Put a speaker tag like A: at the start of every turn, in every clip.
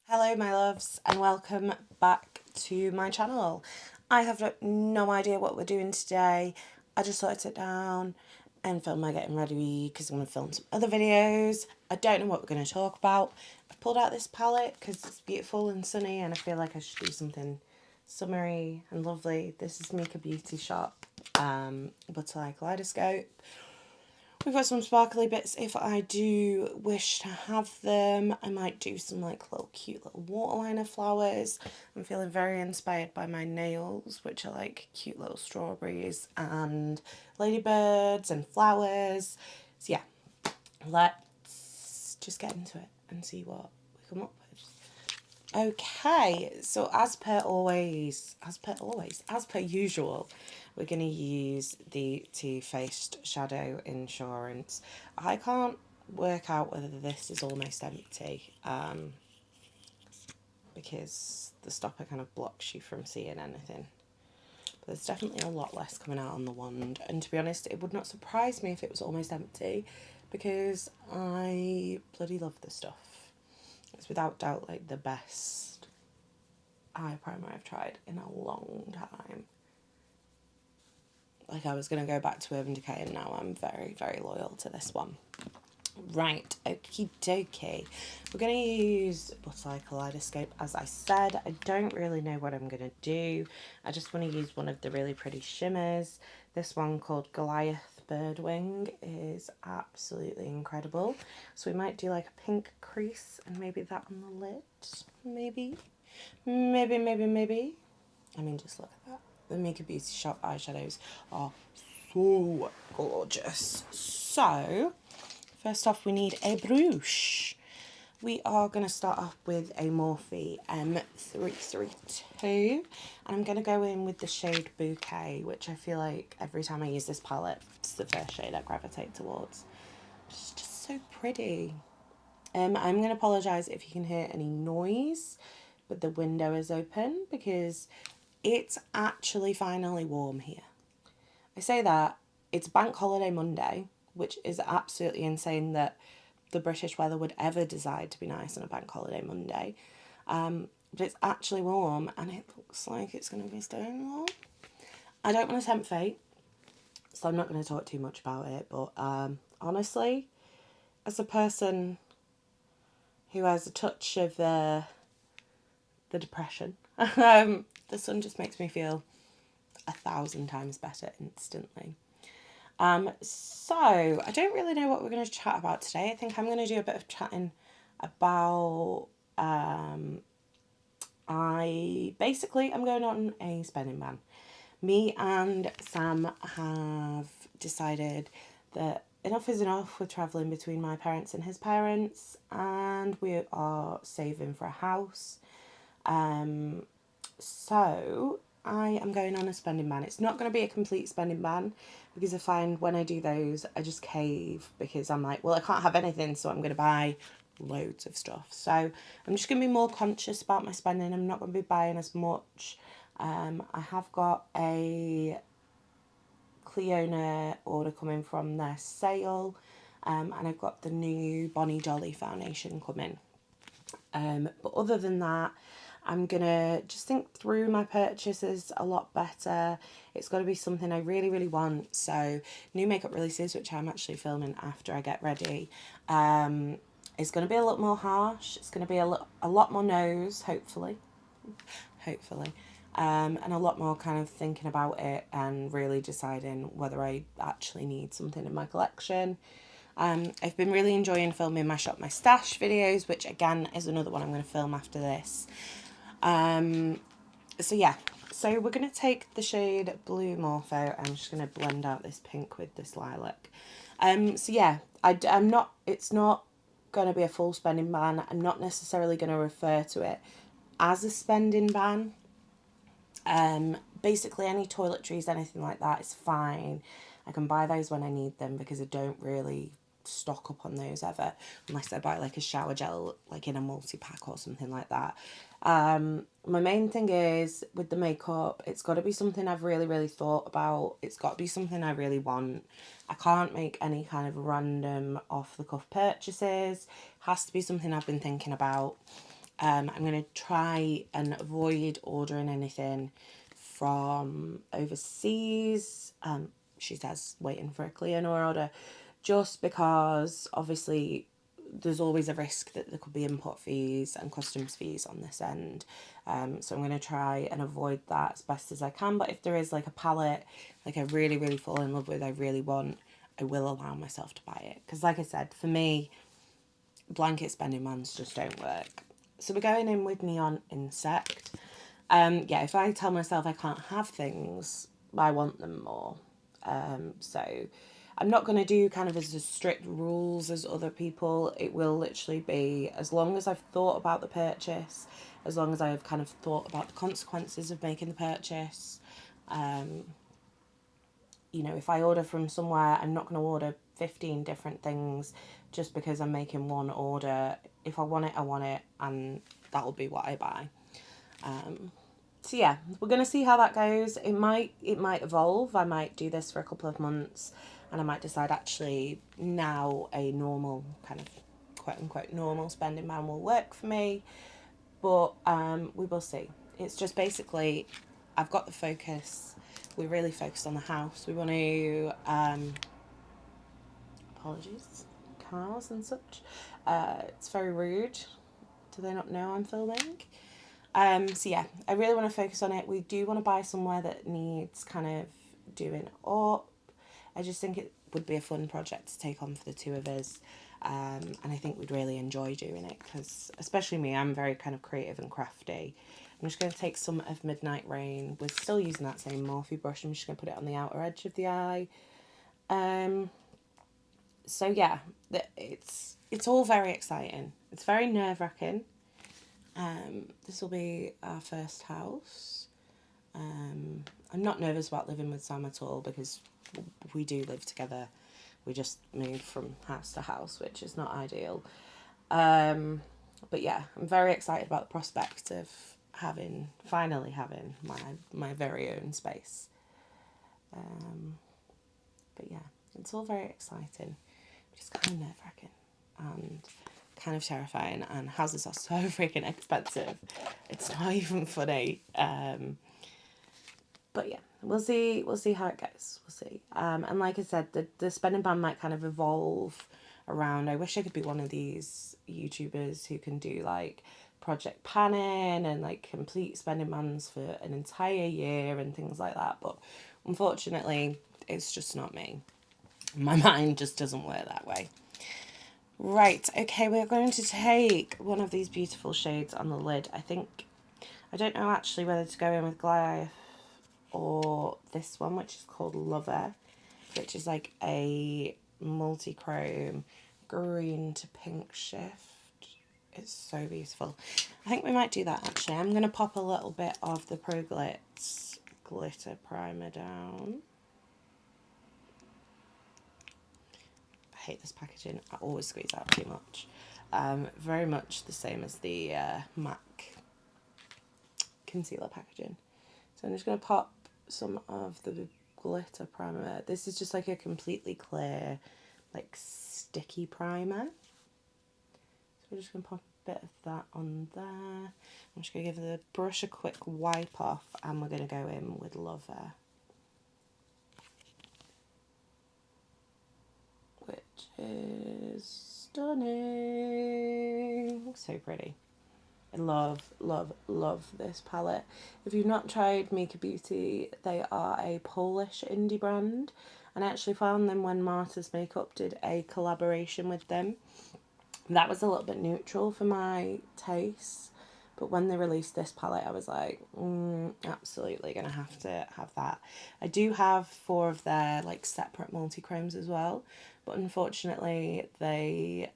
A: Hello my loves and welcome back to my channel. I have no idea what we're doing today. I just thought I'd sit down and film my getting ready because I'm going to film some other videos. I don't know what we're going to talk about. I pulled out this palette because it's beautiful and sunny and I feel like I should do something summery and lovely. This is Mika Beauty Shop Butterfly Kaleidoscope. We've got some sparkly bits if I do wish to have them. I might do some like little cute little waterliner flowers. I'm feeling very inspired by my nails, which are like cute little strawberries and ladybirds and flowers. So yeah, let's just get into it and see what we come up with. Okay, so as per usual, we're going to use the Too Faced Shadow Insurance. I can't work out whether this is almost empty because the stopper kind of blocks you from seeing anything. But there's definitely a lot less coming out on the wand. And to be honest, it would not surprise me if it was almost empty because I bloody love this stuff. It's without doubt like the best eye primer I've tried in a long time. Like I was going to go back to Urban Decay and now I'm very, very loyal to this one. Right, okie dokie. We're going to use Butterfly Kaleidoscope as I said. I don't really know what I'm going to do. I just want to use one of the really pretty shimmers. This one called Goliath Birdwing is absolutely incredible. So we might do like a pink crease and maybe that on the lid. Maybe. I mean, just look at that. The Mika Beauty Shop eyeshadows are so gorgeous. So, first off we need a brush. We are going to start off with a Morphe M332 and I'm going to go in with the shade Bouquet, which I feel like every time I use this palette, it's the first shade I gravitate towards. It's just so pretty. I'm going to apologise if you can hear any noise, but the window is open because it's actually finally warm here. I say that, it's Bank Holiday Monday, which is absolutely insane that the British weather would ever decide to be nice on a Bank Holiday Monday. But it's actually warm and it looks like it's going to be staying warm. I don't want to tempt fate, so I'm not going to talk too much about it, but honestly, as a person who has a touch of the depression, the sun just makes me feel 1,000 times better instantly. So I don't really know what we're going to chat about today. I think I'm going to do a bit of chatting about I'm going on a spending ban. Me and Sam have decided that enough is enough with travelling between my parents and his parents, and we are saving for a house. So I am going on a spending ban. It's not going to be a complete spending ban because I find when I do those, I just cave because I'm like, well, I can't have anything, so I'm going to buy loads of stuff. So I'm just going to be more conscious about my spending. I'm not going to be buying as much. I have got a Cleona order coming from their sale, and I've got the new Bonnie Dolly foundation coming. But other than that, I'm going to just think through my purchases a lot better. It's got to be something I really, really want. So new makeup releases, which I'm actually filming after I get ready, it's going to be a lot more harsh. It's going to be a lot more nose, hopefully. And a lot more kind of thinking about it and really deciding whether I actually need something in my collection. I've been really enjoying filming my Shop My Stash videos, which again is another one I'm going to film after this. So yeah, so we're going to take the shade Blue Morpho. I'm just going to blend out this pink with this lilac. So yeah, it's not going to be a full spending ban. I'm not necessarily going to refer to it as a spending ban. Basically any toiletries, anything like that is fine. I can buy those when I need them because I don't really stock up on those ever unless I buy like a shower gel like in a multi-pack or something like that. My main thing is with the makeup, it's got to be something I've really, really thought about. It's got to be something I really want. I can't make any kind of random off the cuff purchases. It has to be something I've been thinking about. I'm going to try and avoid ordering anything from overseas. She says waiting for a clear order, just because obviously there's always a risk that there could be import fees and customs fees on this end. So I'm going to try and avoid that as best as I can. But if there is like a palette, like I really, really fall in love with, I really want, I will allow myself to buy it. Because like I said, for me, blanket spending mans just don't work. So we're going in with Neon Insect. Yeah, if I tell myself I can't have things, I want them more. So I'm not going to do kind of as strict rules as other people. It will literally be as long as I've thought about the purchase, as long as I've kind of thought about the consequences of making the purchase. You know, if I order from somewhere, I'm not going to order 15 different things just because I'm making one order. If I want it, I want it, and that'll be what I buy. So yeah, we're going to see how that goes. It might evolve. I might do this for a couple of months, and I might decide actually now a normal kind of quote unquote normal spending man will work for me. But we will see. It's just basically, I've got the focus. We're really focused on the house. We want to, apologies, cars and such. It's very rude. Do they not know I'm filming? So yeah, I really want to focus on it. We do want to buy somewhere that needs kind of doing up. I just think it would be a fun project to take on for the two of us. And I think we'd really enjoy doing it because, especially me, I'm very kind of creative and crafty. I'm just going to take some of Midnight Rain. We're still using that same Morphe brush. I'm just going to put it on the outer edge of the eye. So yeah, it's all very exciting. It's very nerve-wracking. This will be our first house. I'm not nervous about living with Sam at all because we do live together. We just moved from house to house, which is not ideal. But yeah, I'm very excited about the prospect of finally having my very own space. But yeah, it's all very exciting, just kind of nerve-wracking and kind of terrifying, and houses are so freaking expensive. It's not even funny. But yeah, we'll see how it goes. We'll see. And like I said, the spending ban might kind of evolve around. I wish I could be one of these YouTubers who can do like project panning and like complete spending bans for an entire year and things like that. But unfortunately, it's just not me. My mind just doesn't work that way. Right, okay, we're going to take one of these beautiful shades on the lid. I don't know actually whether to go in with Goliath or this one, which is called Lover, which is like a multi-chrome green to pink shift. It's so beautiful. I think we might do that actually. I'm going to pop a little bit of the Pro Glitz glitter primer down. I hate this packaging. I always squeeze out too much. Very much the same as the MAC concealer packaging. So I'm just going to pop some of the glitter primer. This is just like a completely clear, like sticky primer. So we're just going to pop a bit of that on there. I'm just going to give the brush a quick wipe off, and we're going to go in with Lover, which is stunning. So pretty. I love, love, love this palette. If you've not tried Mika Beauty, they are a Polish indie brand. And I actually found them when Marta's Makeup did a collaboration with them. That was a little bit neutral for my taste. But when they released this palette, I was like, absolutely going to have that. I do have 4 of their like separate multi-chromes as well. But unfortunately, they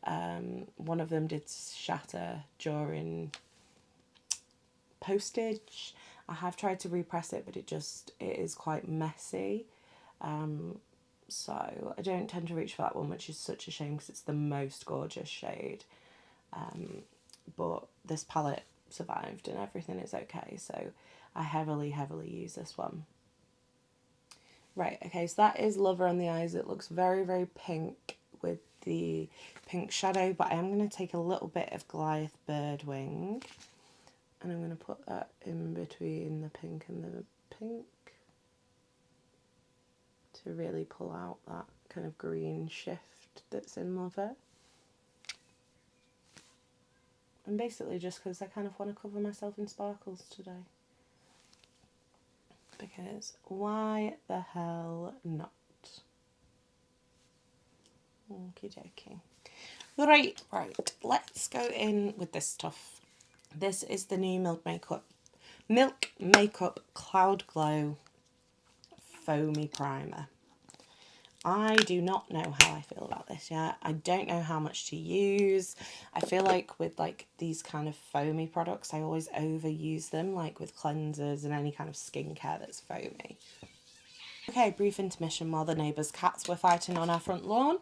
A: one of them did shatter during postage. I have tried to repress it, but it is quite messy. So I don't tend to reach for that one, which is such a shame because it's the most gorgeous shade. But this palette survived and everything is okay, so I heavily use this one. Right, okay, so that is Lover on the eyes. It looks very, very pink with the pink shadow, but I am going to take a little bit of Goliath Birdwing and I'm going to put that in between the pink and the pink to really pull out that kind of green shift that's in Lover. And basically just because I kind of want to cover myself in sparkles today. Because why the hell not? Okie dokie. Right, let's go in with this stuff. This is the new Milk Makeup Cloud Glow Foamy Primer. I do not know how I feel about this yet. I don't know how much to use. I feel like with like these kind of foamy products, I always overuse them, like with cleansers and any kind of skincare that's foamy. Okay, brief intermission while the neighbours' cats were fighting on our front lawn.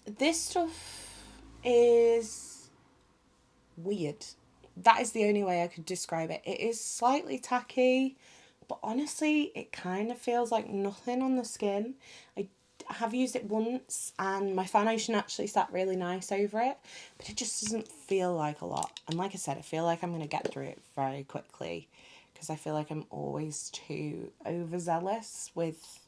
A: This stuff is weird. That is the only way I could describe it. It is slightly tacky, but honestly, it kind of feels like nothing on the skin. I have used it once and my foundation actually sat really nice over it, but it just doesn't feel like a lot. And like I said, I feel like I'm going to get through it very quickly because I feel like I'm always too overzealous with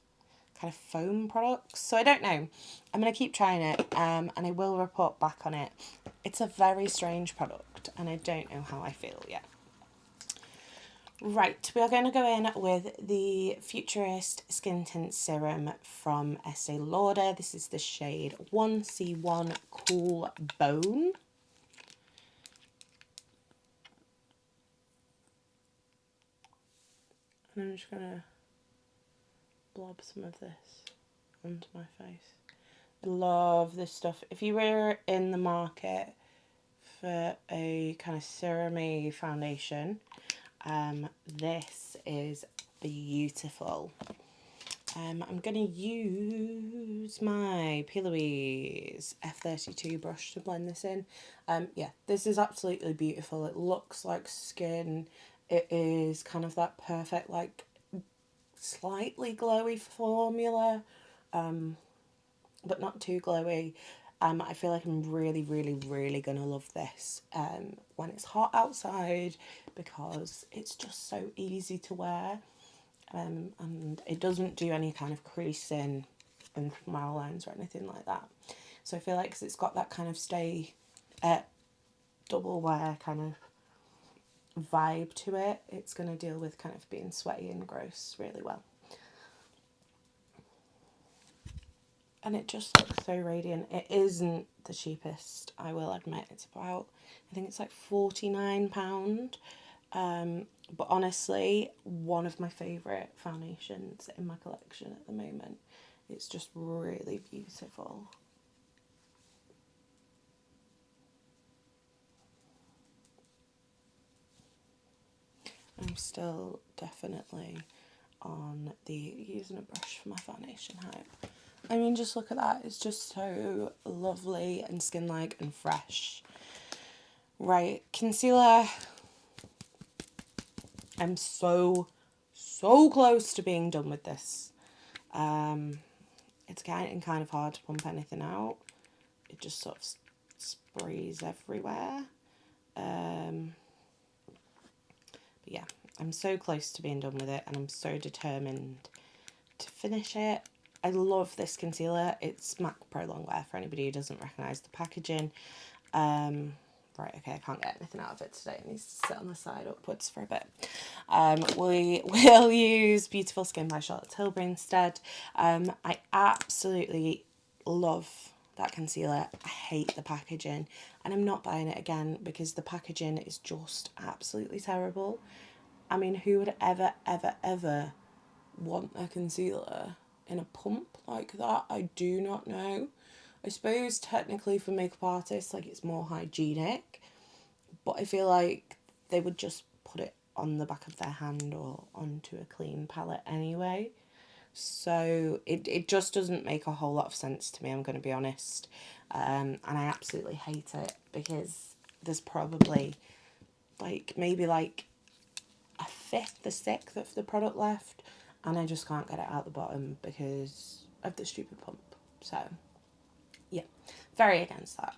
A: kind of foam products. So I don't know. I'm going to keep trying it and I will report back on it. It's a very strange product and I don't know how I feel yet. Right, we are going to go in with the Futurist Skin Tint Serum from Estee Lauder. This is the shade 1C1 Cool Bone. And I'm just going to blob some of this onto my face. I love this stuff. If you were in the market for a kind of serum-y foundation, this is beautiful. I'm going to use my P. Louise F32 brush to blend this in. Yeah, this is absolutely beautiful. It looks like skin. It is kind of that perfect, like, slightly glowy formula, but not too glowy. I feel like I'm really going to love this when it's hot outside because it's just so easy to wear and it doesn't do any kind of creasing and brow lines or anything like that. So I feel like 'cause it's got that kind of double wear kind of vibe to it, it's going to deal with kind of being sweaty and gross really well. And it just looks so radiant. It isn't the cheapest, I will admit. It's about, I think it's like £49. But honestly, one of my favourite foundations in my collection at the moment. It's just really beautiful. I'm still definitely on the using a brush for my foundation hype. I mean, just look at that. It's just so lovely and skin-like and fresh. Right, concealer. I'm so close to being done with this. It's getting kind of hard to pump anything out. It just sort of sprays everywhere. But yeah, I'm so close to being done with it and I'm so determined to finish it. I love this concealer. It's MAC Pro Longwear for anybody who doesn't recognise the packaging. Right, okay, I can't get anything out of it today. It needs to sit on the side upwards for a bit. We will use Beautiful Skin by Charlotte Tilbury instead. I absolutely love that concealer. I hate the packaging and I'm not buying it again because the packaging is just absolutely terrible. I mean, who would ever want a concealer in a pump like that? I do not know. I suppose technically for makeup artists, like, it's more hygienic, but I feel like they would just put it on the back of their hand or onto a clean palette anyway. So it just doesn't make a whole lot of sense to me, I'm going to be honest. And I absolutely hate it because there's probably like maybe like a fifth, a sixth of the product left, and I just can't get it out the bottom because of the stupid pump. So Yeah, very against that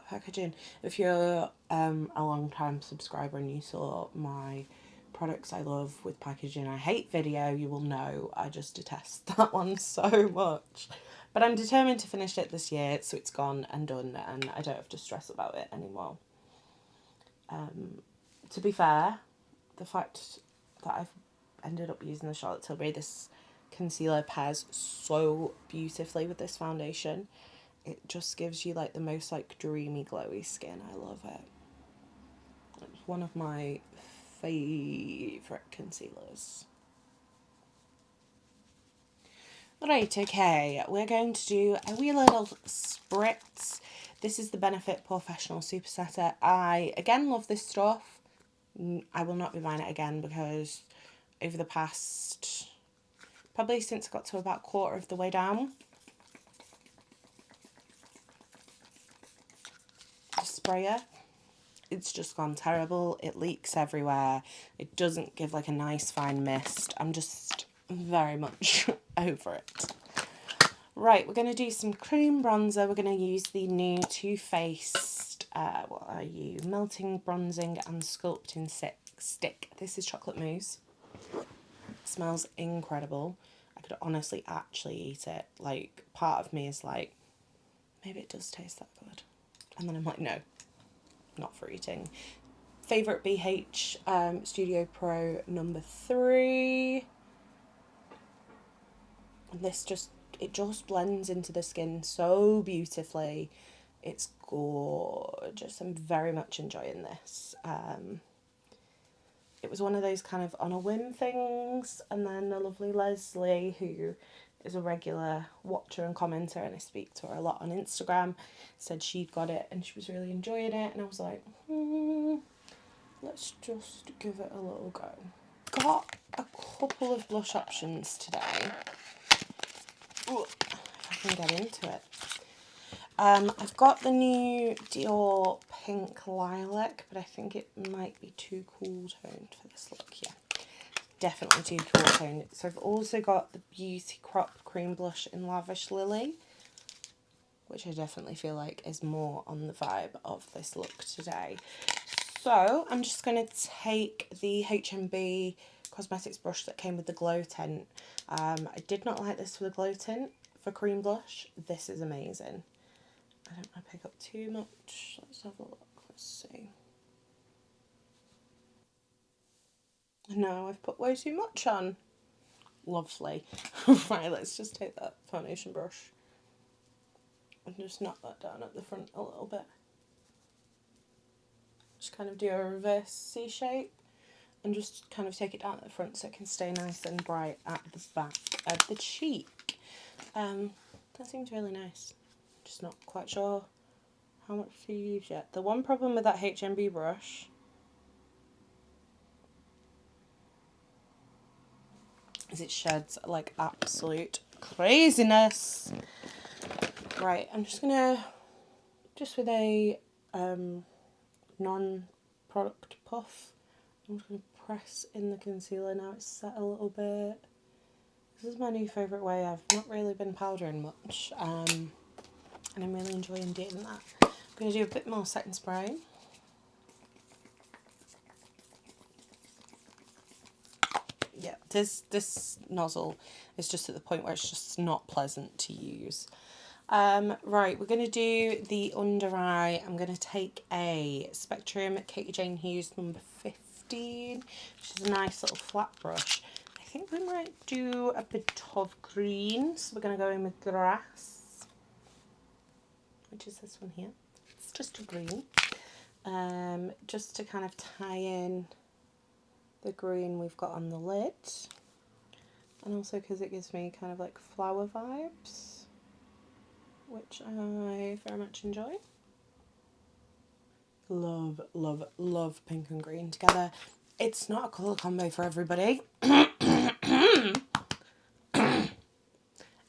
A: packaging. If you're a long time subscriber and you saw my products I love with packaging I hate video, you will know I just detest that one so much. But I'm determined to finish it this year, so it's gone and done and I don't have to stress about it anymore. To be fair, the fact that I've ended up using the Charlotte Tilbury, this concealer pairs so beautifully with this foundation. It just gives you like the most like dreamy glowy skin. I love it. It's one of my favourite concealers. Right, okay, we're going to do a wee little spritz. This is the Benefit Professional Super Setter. I, again, love this stuff. I will not be buying it again because over the past, probably since I got to about a quarter of the way down, the sprayer, it's just gone terrible. It leaks everywhere. It doesn't give like a nice fine mist. I'm just very much over it. Right, we're going to do some cream bronzer. We're going to use the new Too Faced, what are you, Melting Bronzing and Sculpting Stick. This is chocolate mousse. It smells incredible. I could honestly actually eat it. Like, part of me is like, maybe it does taste that good. And then I'm like, no, not for eating. Favourite BH Studio Pro number 3. And this just, it just blends into the skin so beautifully. It's gorgeous. I'm very much enjoying this. It was one of those kind of on a whim things, and then the lovely Leslie, who is a regular watcher and commenter, and I speak to her a lot on Instagram, said she'd got it and she was really enjoying it, and I was like, let's just give it a little go. Got a couple of blush options today. Ooh, if I can get into it. I've got the new Dior Pink Lilac, but I think it might be too cool toned for this look. Yeah, definitely too cool toned. So I've also got the Beauty Crop Cream Blush in Lavish Lily, which I definitely feel like is more on the vibe of this look today. So I'm just going to take the HMB Cosmetics brush that came with the glow tint. I did not like this for the glow tint for cream blush. This is amazing. I don't want to pick up too much. Let's have a look. Let's see. No, I've put way too much on. Lovely. Right, let's just take that foundation brush and just knock that down at the front a little bit. Just kind of do a reverse C shape and just kind of take it down at the front so it can stay nice and bright at the back of the cheek. That seems really nice. Just not quite sure how much to use yet. The one problem with that HMB brush is it sheds like absolute craziness. Right, I'm just gonna, just with a non-product puff, I'm just gonna press in the concealer now it's set a little bit. This is my new favourite way. I've not really been powdering much, and I'm really enjoying doing that. I'm going to do a bit more setting spray. Yeah, this nozzle is just at the point where it's just not pleasant to use. Right, we're going to do the under eye. I'm going to take a Spectrum Katie Jane Hughes number 15, which is a nice little flat brush. I think we might do a bit of green, so we're going to go in with Grass, which is this one here. It's just a green, just to kind of tie in the green we've got on the lid, and also because it gives me kind of like flower vibes, which I very much enjoy. Love, love, love pink and green together. It's not a colour combo for everybody.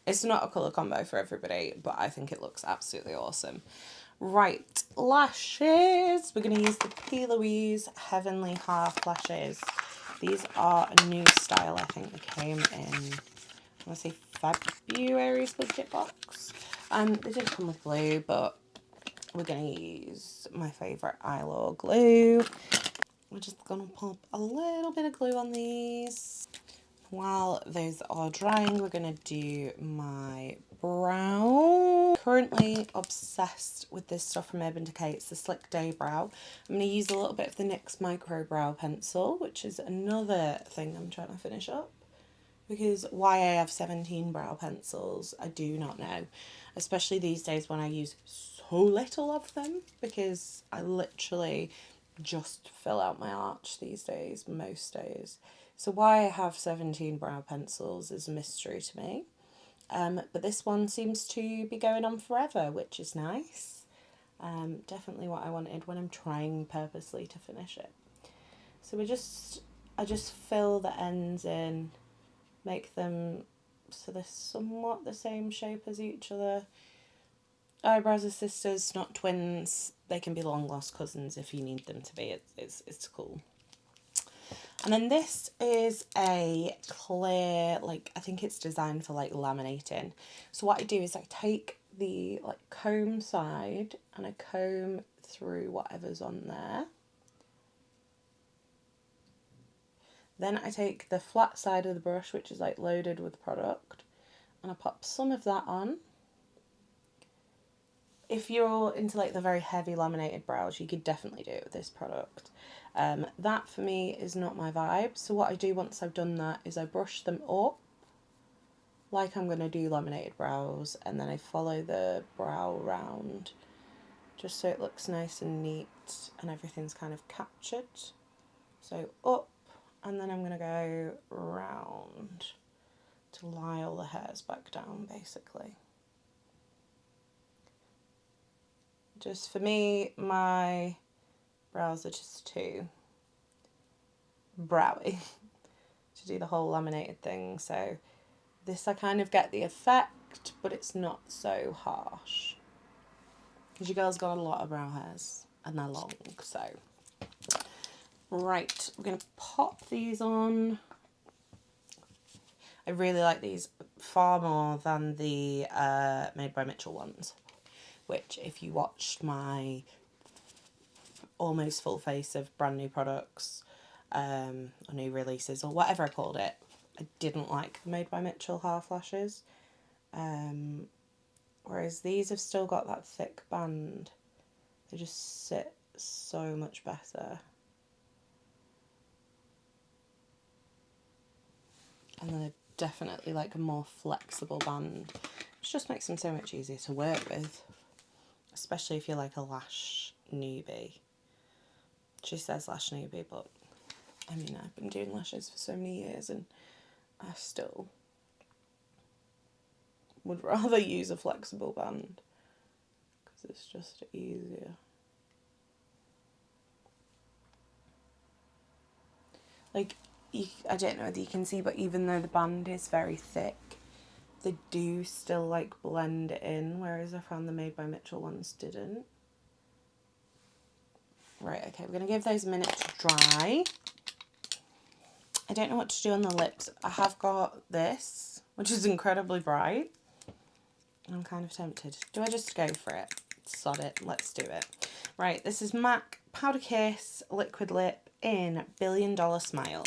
A: It's not a colour combo for everybody, but I think it looks absolutely awesome. Right, lashes. We're going to use the P. Louise Heavenly Half lashes. These are a new style. I think they came in, I want to say February's budget box. They did come with glue, but we're going to use my favourite Eyelaw glue. We're just going to pop a little bit of glue on these. While those are drying, we're going to do my brow. Currently obsessed with this stuff from Urban Decay. It's the Slick Day Brow. I'm going to use a little bit of the NYX Micro Brow Pencil, which is another thing I'm trying to finish up. Because why I have 17 brow pencils, I do not know. Especially these days when I use so little of them, because I literally just fill out my arch these days, most days. So why I have 17 brow pencils is a mystery to me. But this one seems to be going on forever, which is nice. Definitely what I wanted when I'm trying purposely to finish it. So I just fill the ends in, make them so they're somewhat the same shape as each other. Eyebrows are sisters, not twins. They can be long lost cousins if you need them to be. It's cool. And then this is a clear, like, I think it's designed for like laminating. So what I do is I take the like comb side and I comb through whatever's on there. Then I take the flat side of the brush, which is like loaded with product, and I pop some of that on. If you're into like the very heavy laminated brows, you could definitely do it with this product. That for me is not my vibe. So what I do once I've done that is I brush them up like I'm going to do laminated brows, and then I follow the brow round just so it looks nice and neat and everything's kind of captured. So up, and then I'm going to go round to lie all the hairs back down, basically. Just for me, my brows are just too browy to do the whole laminated thing. So this I kind of get the effect, but it's not so harsh. Because you girls got a lot of brow hairs and they're long, so. Right, we're going to pop these on. I really like these far more than the Made by Mitchell ones, which if you watched my almost full face of brand new products, or new releases, or whatever I called it, I didn't like the Made by Mitchell half lashes. Whereas these have still got that thick band. They just sit so much better. And they're definitely like a more flexible band, which just makes them so much easier to work with, especially if you're like a lash newbie. She says lash newbie, but I mean, I've been doing lashes for so many years and I still would rather use a flexible band because it's just easier. Like, I don't know whether you can see, but even though the band is very thick, they do still like blend in, whereas I found the Made by Mitchell ones didn't. Right, okay, we're going to give those a minute to dry. I don't know what to do on the lips. I have got this, which is incredibly bright. I'm kind of tempted. Do I just go for it? Sod it, let's do it. Right, this is MAC Powder Kiss Liquid Lip in Billion Dollar Smile.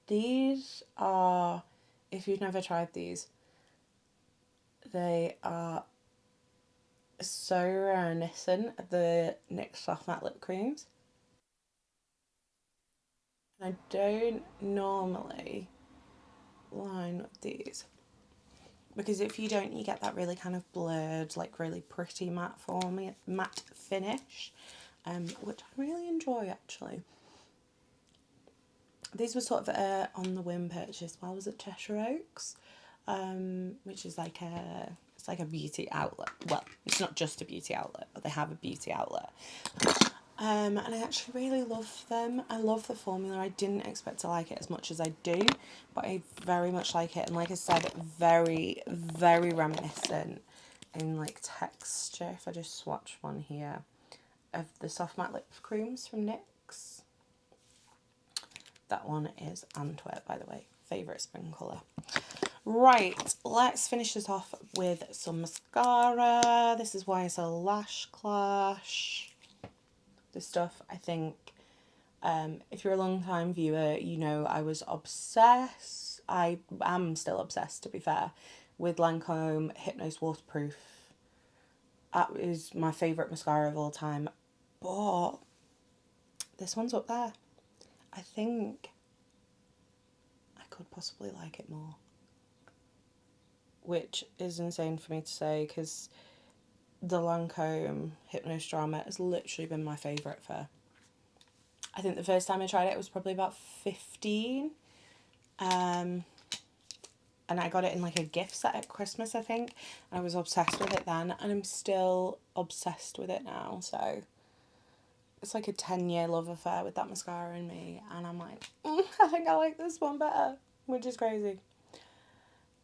A: These are, if you've never tried these, they are so reminiscent of the NYX Soft Matte Lip Creams. I don't normally line with these because if you don't, you get that really kind of blurred, like really pretty matte finish, which I really enjoy actually. These were sort of on the whim purchase while I was at Cheshire Oaks, which is like it's like a beauty outlet. Well, it's not just a beauty outlet, but they have a beauty outlet. And I actually really love them. I love the formula. I didn't expect to like it as much as I do, but I very much like it. And like I said, very, very reminiscent in like texture. If I just swatch one here of the Soft Matte Lip Creams from NYX. That one is Antwerp, by the way. Favourite spring colour. Right, let's finish this off with some mascara. This is YSL Lash Clash. This stuff, I think, if you're a long time viewer, you know I was obsessed. I am still obsessed, to be fair, with Lancome Hypnose Waterproof. That is my favourite mascara of all time. But this one's up there. I think I could possibly like it more. Which is insane for me to say, because the Lancome Hypnose Drama has literally been my favourite for... I think the first time I tried it was probably about 15. And I got it in like a gift set at Christmas, I think. And I was obsessed with it then, and I'm still obsessed with it now. So it's like a 10-year love affair with that mascara in me. And I'm like, I think I like this one better, which is crazy.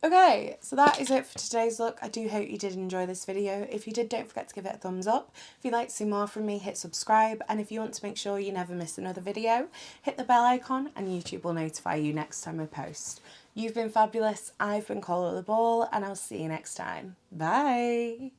A: Okay, so that is it for today's look. I do hope you did enjoy this video. If you did, don't forget to give it a thumbs up. If you'd like to see more from me, hit subscribe. And if you want to make sure you never miss another video, hit the bell icon and YouTube will notify you next time I post. You've been fabulous. I've been Coleoftheball, and I'll see you next time. Bye!